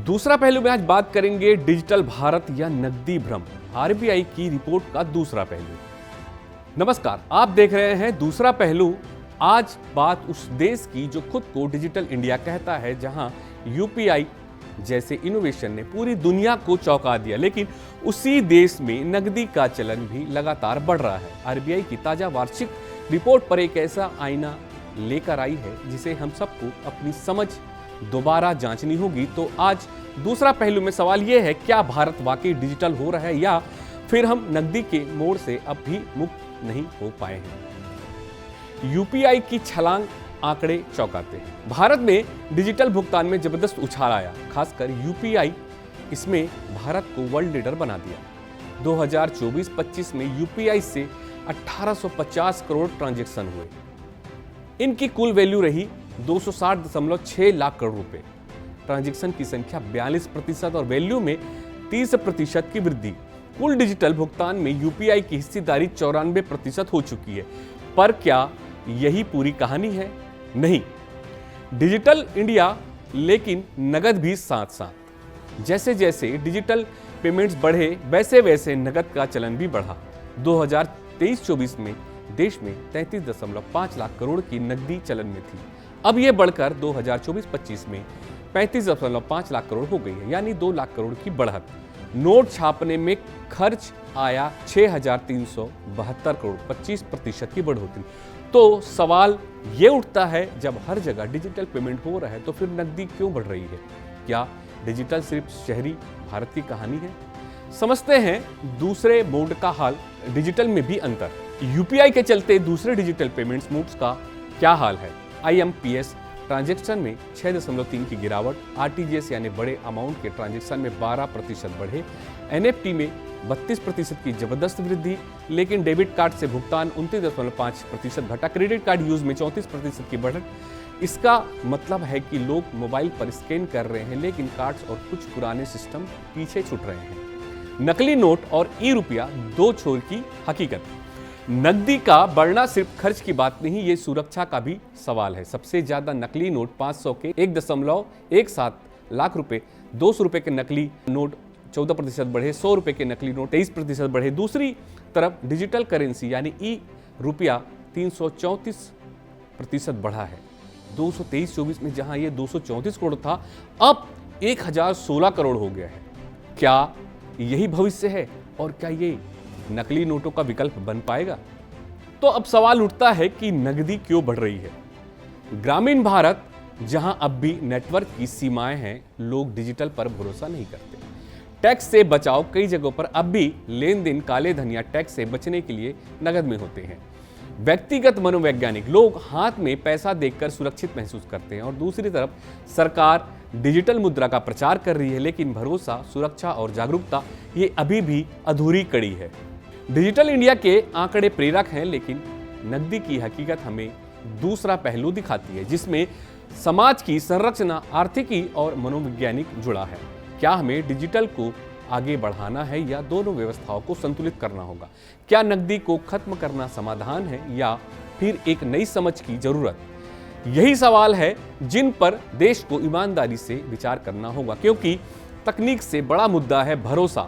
दूसरा पहलू में आज बात करेंगे डिजिटल भारत या नकदी भ्रम, आरबीआई की रिपोर्ट का दूसरा पहलू। नमस्कार, आप देख रहे हैं दूसरा पहलू। आज बात उस देश की जो खुद को डिजिटल इंडिया कहता है, जहां यूपीआई जैसे इनोवेशन ने पूरी दुनिया को चौंका दिया, लेकिन उसी देश में नकदी का चलन भी लगातार बढ़ रहा है। आरबीआई की ताजा वार्षिक रिपोर्ट पर एक ऐसा आईना लेकर आई है जिसे हम सबको अपनी समझ दोबारा जांचनी होगी। तो आज दूसरा पहलू में सवाल यह है, क्या भारत वाकई डिजिटल हो रहा है या फिर हम नकदी के मोड़ से अब भी मुक्त नहीं हो पाए हैं। यूपीआई की छलांग आंकड़े चौंकाते हैं। भारत में डिजिटल भुगतान में जबरदस्त उछाल आया, खासकर यूपीआई इसमें भारत को वर्ल्ड लीडर बना दिया। 2024-25 में यूपीआई से 1850 करोड़ ट्रांजैक्शन हुए। इनकी कुल वैल्यू रही 260.6 लाख करोड़ रुपए। ट्रांजैक्शन की संख्या 42% और वैल्यू में 30% की वृद्धि। कुल डिजिटल भुगतान में यूपीआई की हिस्सेदारी 94% हो चुकी है। पर क्या यही पूरी कहानी है? नहीं। डिजिटल इंडिया, लेकिन नगद भी साथ साथ। जैसे जैसे डिजिटल पेमेंट्स बढ़े, वैसे वैसे नगद का चलन भी बढ़ा। 2023-24 में देश में 33.5 लाख करोड़ की नकदी चलन में थी। अब यह बढ़कर 2024-25 में 35.5 लाख करोड़ हो गई है, यानी 2 लाख करोड़ की बढ़त। नोट छापने में खर्च आया 6,372 करोड़, 25% की बढ़ोतरी। तो सवाल ये उठता है, जब हर जगह डिजिटल पेमेंट हो रहा है तो फिर नकदी क्यों बढ़ रही है? क्या डिजिटल सिर्फ शहरी भारत की कहानी है? समझते हैं दूसरे मोड का हाल, डिजिटल में भी अंतर। यूपीआई के चलते दूसरे डिजिटल पेमेंट्स मोड्स का क्या हाल है? आईएमपीएस ट्रांजैक्शन में 6.3 की गिरावट, आरटीजीएस यानी बड़े अमाउंट के ट्रांजैक्शन में 12% बढ़े, एनएफटी में 32% की जबरदस्त वृद्धि, लेकिन डेबिट कार्ड से भुगतान 29.5% घटा, क्रेडिट कार्ड यूज में 34% की बढ़त। इसका मतलब है कि लोग मोबाइल पर स्कैन कर रहे हैं, लेकिन कार्ड्स और कुछ पुराने सिस्टम पीछे छूट रहे हैं। नकली नोट और ई रुपया, दो छोर की हकीकत। नकदी का बढ़ना सिर्फ खर्च की बात नहीं, ये सुरक्षा का भी सवाल है। सबसे ज्यादा नकली नोट 500 के 1.17 लाख रुपए, 200 रुपए के नकली नोट 14% बढ़े, 100 रुपए के नकली नोट 23% बढ़े। दूसरी तरफ डिजिटल करेंसी यानी ई रुपया 334% बढ़ा है। 2023-24 में जहां ये 234 करोड़ था, अब 1016 करोड़ हो गया है। क्या यही भविष्य है और क्या ये नकली नोटों का विकल्प बन पाएगा? तो अब सवाल उठता है कि नकदी क्यों बढ़ रही है। ग्रामीण भारत, जहां अब भी नेटवर्क की सीमाएं हैं, लोग डिजिटल पर भरोसा नहीं करते। टैक्स से बचाव, कई जगहों पर अब भी लेन देन काले धन या टैक्स से बचने के लिए नगद में होते हैं। व्यक्तिगत मनोवैज्ञानिक, लोग हाथ में पैसा देखकर सुरक्षित महसूस करते हैं। और दूसरी तरफ सरकार डिजिटल मुद्रा का प्रचार कर रही है, लेकिन भरोसा, सुरक्षा और जागरूकता ये अभी भी अधूरी कड़ी है। डिजिटल इंडिया के आंकड़े प्रेरक हैं, लेकिन नकदी की हकीकत हमें दूसरा पहलू दिखाती है, जिसमें समाज की संरचना, आर्थिकी और मनोवैज्ञानिक जुड़ा है। क्या हमें डिजिटल को आगे बढ़ाना है या दोनों व्यवस्थाओं को संतुलित करना होगा? क्या नकदी को खत्म करना समाधान है या फिर एक नई समझ की जरूरत? यही सवाल है जिन पर देश को ईमानदारी से विचार करना होगा, क्योंकि तकनीक से बड़ा मुद्दा है भरोसा,